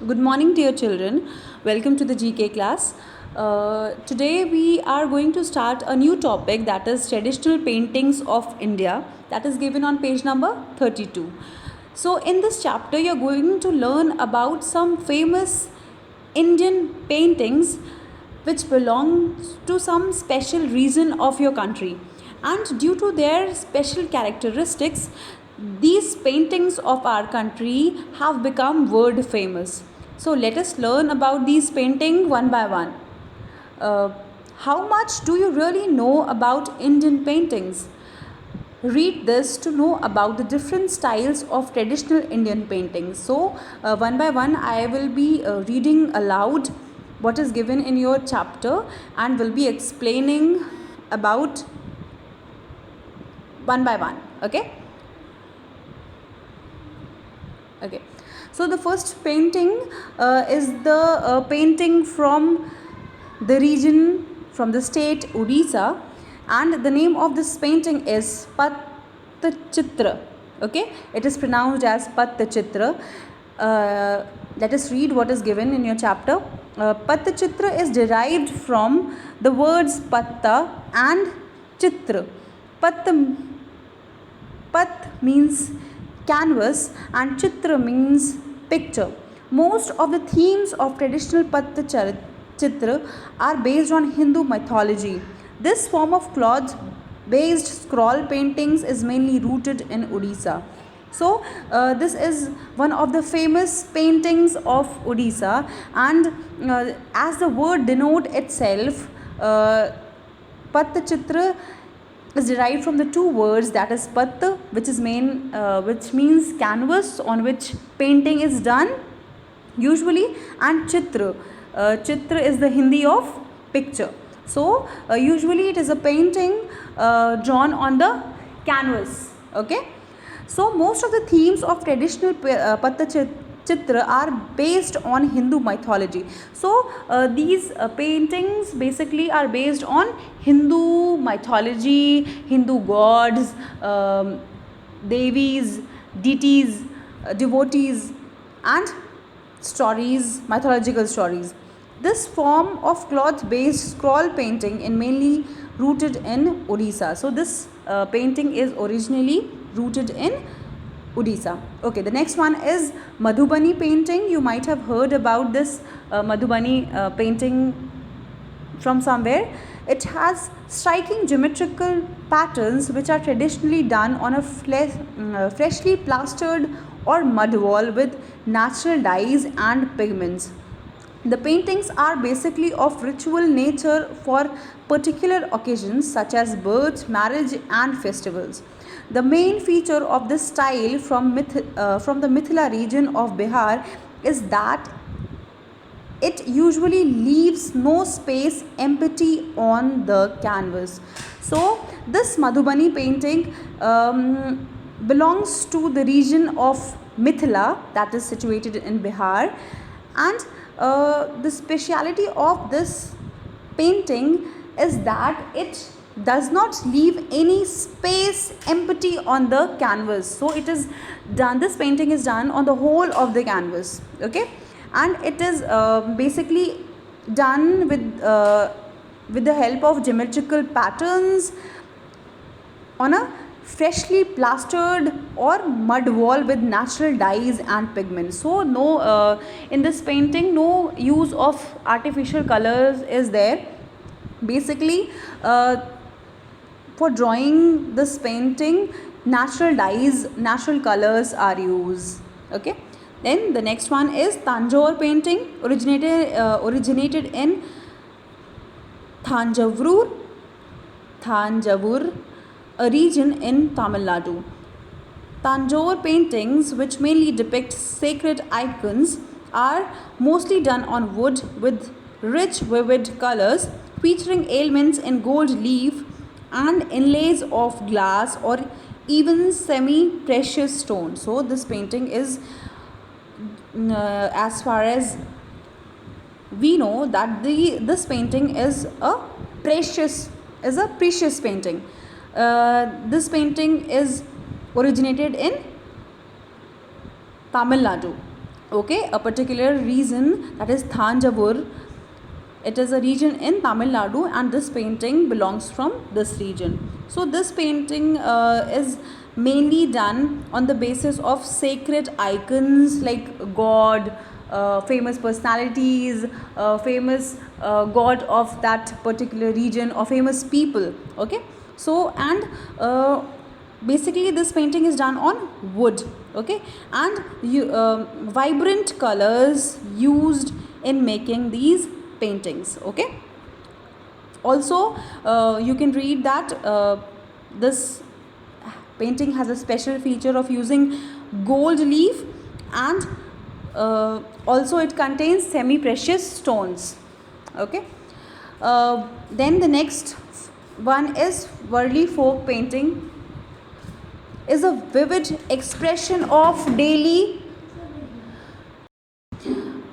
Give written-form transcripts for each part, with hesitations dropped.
Good morning, dear children. Welcome to the GK class. Today we are going to start a new topic, that is traditional paintings of India, that is given on page number 32. So in this chapter you are going to learn about some famous Indian paintings which belong to some special region of your country, and due to their special characteristics these paintings of our country have become world famous. So let us learn about these paintings one by one. uh, how much do you really know about Indian paintings? Read this to know about the different styles of traditional Indian paintings. So one by one I will be reading aloud what is given in your chapter and will be explaining about one by one. Okay. So the first painting is the painting from the region, from the state Odisha, and the name of this painting is Pattachitra. Okay, it is pronounced as Pattachitra. Let us read what is given in your chapter. Pattachitra is derived from the words Patta and Chitra. Pat means canvas and Chitra means picture. Most of the themes of traditional Chitra are based on Hindu mythology. This form of cloth based scroll paintings is mainly rooted in Odisha. So this is one of the famous paintings of Odisha, and as the word denote itself, Pattachitra is derived from the two words, that is Patta, which which means canvas on which painting is done usually, and Chitra. Chitra is the Hindi of picture. So usually it is a painting drawn on the canvas. Okay. So most of the themes of traditional Chitra are based on Hindu mythology. So these paintings basically are based on Hindu mythology, Hindu gods, devis, deities, devotees, and stories, mythological stories. This form of cloth based scroll painting is mainly rooted in Odisha. So this painting is originally rooted in Odisha. Okay, the next one is Madhubani painting. You might have heard about this Madhubani painting from somewhere. It has striking geometrical patterns which are traditionally done on a freshly plastered or mud wall with natural dyes and pigments. The paintings are basically of ritual nature for particular occasions such as birth, marriage, and festivals. The main feature of this style from the Mithila region of Bihar is that it usually leaves no space empty on the canvas. So this Madhubani painting belongs to the region of Mithila, that is situated in Bihar, and the speciality of this painting is that it does not leave any space empty on the canvas. So it is done, this painting is done on the whole of the canvas. Okay, and it is basically done with the help of geometrical patterns on a freshly plastered or mud wall with natural dyes and pigments. So no, in this painting no use of artificial colors is there. Basically for drawing this painting, natural dyes, natural colors are used. Okay, then the next one is Tanjore painting, originated in Thanjavur, a region in Tamil Nadu. Tanjore paintings, which mainly depict sacred icons, are mostly done on wood with rich vivid colors featuring elements in gold leaf and inlays of glass or even semi-precious stone. So this painting is as far as we know that this painting is a precious painting. This painting is originated in Tamil Nadu. Okay, a particular region, that is Thanjavur. It is a region in Tamil Nadu, and this painting belongs from this region. So this painting is mainly done on the basis of sacred icons like God, famous personalities, famous god of that particular region, or famous people. Okay, so and basically this painting is done on wood. Okay, and vibrant colors used in making these paintings. Okay, also you can read that this painting has a special feature of using gold leaf, and also it contains semi precious stones. Okay, then the next one is Worli folk painting, is a vivid expression of daily.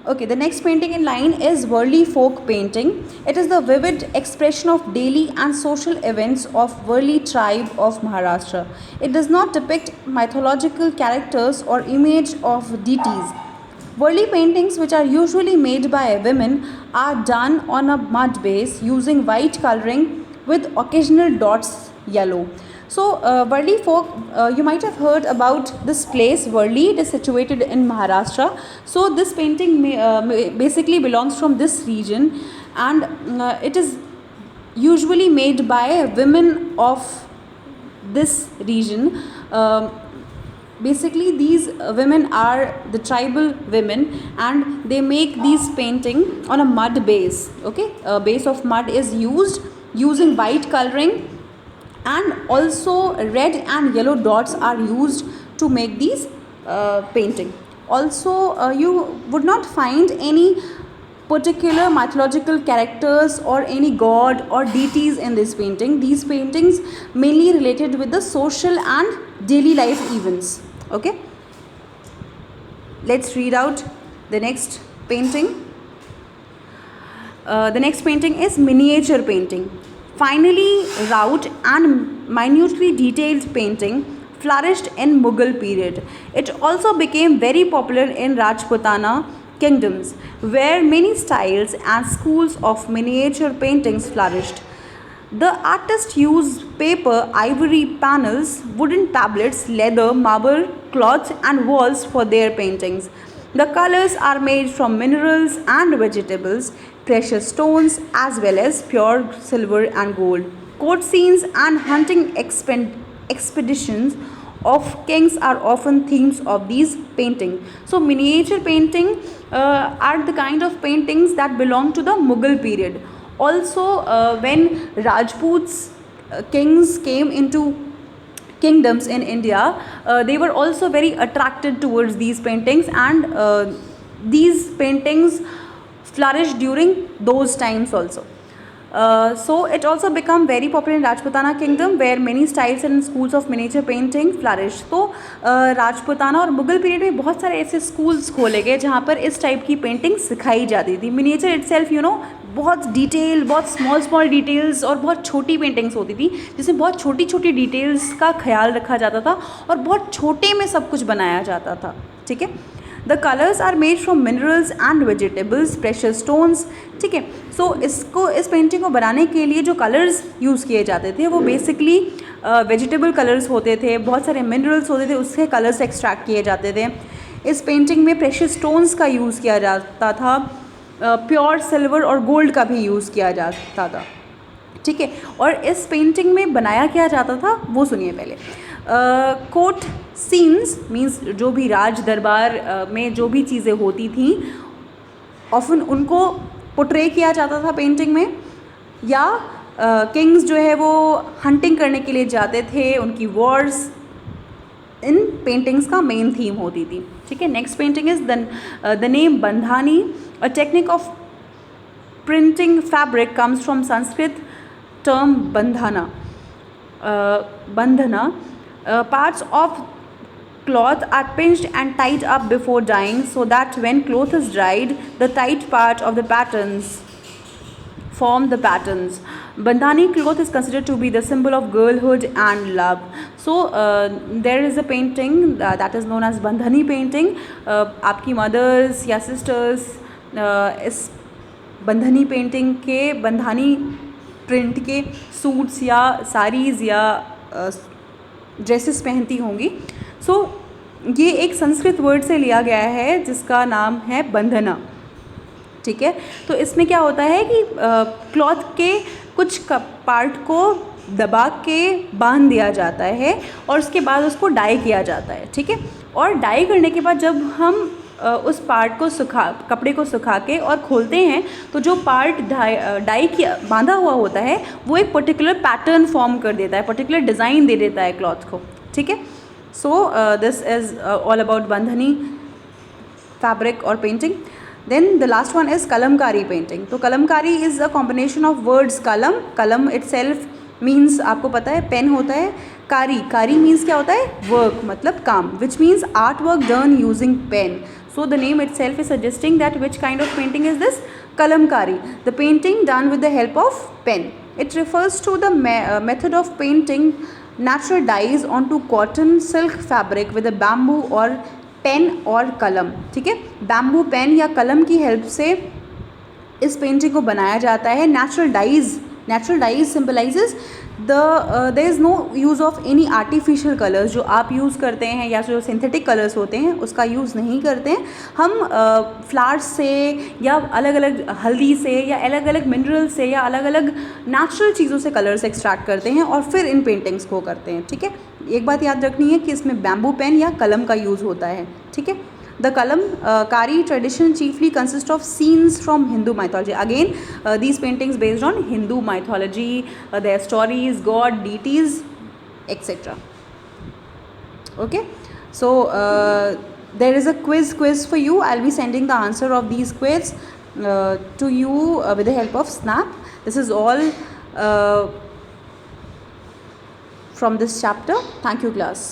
Okay, the next painting in line is Worli folk painting. It is the vivid expression of daily and social events of Worli tribe of Maharashtra. It does not depict mythological characters or image of deities. Worli paintings, which are usually made by women, are done on a mud base using white coloring with occasional dots yellow. So, Worli folk, you might have heard about this place, Worli. It is situated in Maharashtra. So, this painting basically belongs from this region, and it is usually made by women of this region. Basically, these women are the tribal women, and they make these painting on a mud base. Okay, a base of mud is used using white coloring, and also red and yellow dots are used to make these painting. Also you would not find any particular mythological characters or any god or deities in this painting. These paintings mainly related with the social and daily life events. Okay, let's read out the next painting. The next painting is miniature painting. Finally, wrought and minutely detailed painting flourished in Mughal period. It also became very popular in Rajputana kingdoms, where many styles and schools of miniature paintings flourished. The artists used paper, ivory panels, wooden tablets, leather, marble, cloth, and walls for their paintings. The colors are made from minerals and vegetables, precious stones, as well as pure silver and gold. Court scenes and hunting expeditions of kings are often themes of these paintings. So, miniature painting are the kind of paintings that belong to the Mughal period. Also, when Rajputs kings came into kingdoms in India, they were also very attracted towards these paintings, and these paintings flourished during those times also. So it also became very popular in Rajputana kingdom, where many styles and schools of miniature painting flourished. तो राजपूताना और Mughal period में बहुत सारे ऐसे schools खोले गए जहाँ पर इस टाइप की पेंटिंग सिखाई जाती थी. मिनिएचर इटसेल्फ बहुत डिटेल, बहुत स्मॉल स्मॉल डिटेल्स और बहुत छोटी पेंटिंग्स होती थी, जिसमें बहुत छोटी छोटी डिटेल्स का ख्याल रखा जाता था और बहुत छोटे में सब कुछ बनाया जाता था. ठीक है. The colours are made from minerals and vegetables, precious stones. ठीक है. सो इस पेंटिंग को बनाने के लिए जो कलर्स यूज़ किए जाते थे वो बेसिकली वेजिटेबल कलर्स होते थे, बहुत सारे मिनरल्स होते थे, उससे कलर्स एक्सट्रैक्ट किए जाते थे. इस पेंटिंग में प्रेशियस स्टोन्स का यूज़ किया जाता था, प्योर सिल्वर और गोल्ड का भी यूज़ किया जाता था. ठीक है. और इस पेंटिंग में बनाया क्या जाता था वो सुनिए पहले. कोर्ट सीन्स मीन्स जो भी राज दरबार में जो भी चीज़ें होती थी, ऑफन उनको पोर्ट्रे किया जाता था पेंटिंग में. या किंग्स जो है वो हंटिंग करने के लिए जाते थे, उनकी वॉर्स इन पेंटिंग्स का मेन थीम होती थी. ठीक है. Next painting is the name Bandhani. A technique of printing fabric comes from Sanskrit term बंधना. बंधना. Parts of cloth are pinched and tied up before dyeing, so that when cloth is dried, the tight part of the patterns form the patterns. Bandhani cloth is considered to be the symbol of girlhood and love. So there is a painting that is known as Bandhani painting. आपकी mothers या sisters इस बंधनी painting के Bandhani print के suits या साड़ीज़ या dresses पहनती होंगी. सो ये एक संस्कृत वर्ड से लिया गया है जिसका नाम है बंधना. ठीक है, तो इसमें क्या होता है कि क्लॉथ के कुछ पार्ट को दबा के बांध दिया जाता है और उसके बाद उसको डाई किया जाता है. ठीक है, और डाई करने के बाद जब हम उस पार्ट को कपड़े को सुखा के और खोलते हैं तो जो पार्ट डाई किया बांधा हुआ होता है वो एक पर्टिकुलर पैटर्न फॉर्म कर देता है, पर्टिकुलर डिज़ाइन दे देता है क्लॉथ को. ठीक है, so this is all about bandhani fabric और painting. Then the last one is kalamkari painting. तो kalamkari is a combination of words. kalam itself means आपको पता है पेन होता है. कारी means क्या होता है, वर्क मतलब काम, which means artwork done using pen. So the name itself is suggesting that which kind of painting is this? Kalamkari, the painting done with the help of pen. It refers to the method of painting natural dyes onto cotton, silk fabric with a bamboo or pen और कलम. ठीक है, bamboo pen या कलम की help से इस painting को बनाया जाता है. Natural dyes symbolises there is no use of any artificial colours. जो आप यूज़ करते हैं या जो सिंथेटिक कलर्स होते हैं उसका यूज़ नहीं करते हैं. हम फ्लावर्स से या अलग अलग हल्दी से या अलग अलग मिनरल से या अलग अलग नेचुरल चीज़ों से कलर्स एक्सट्रैक्ट करते हैं और फिर इन पेंटिंग्स को करते हैं. ठीक है, एक बात याद रखनी है कि इसमें बैम्बू पेन या कलम का यूज़ होता है. ठीक है, the Kalamkari tradition chiefly consist of scenes from Hindu mythology. Again these paintings based on Hindu mythology, their stories, God, deities etcetera. Okay, so there is a quiz for you. I'll be sending the answer of these quiz to you with the help of Snap. This is all from this chapter. Thank you, class.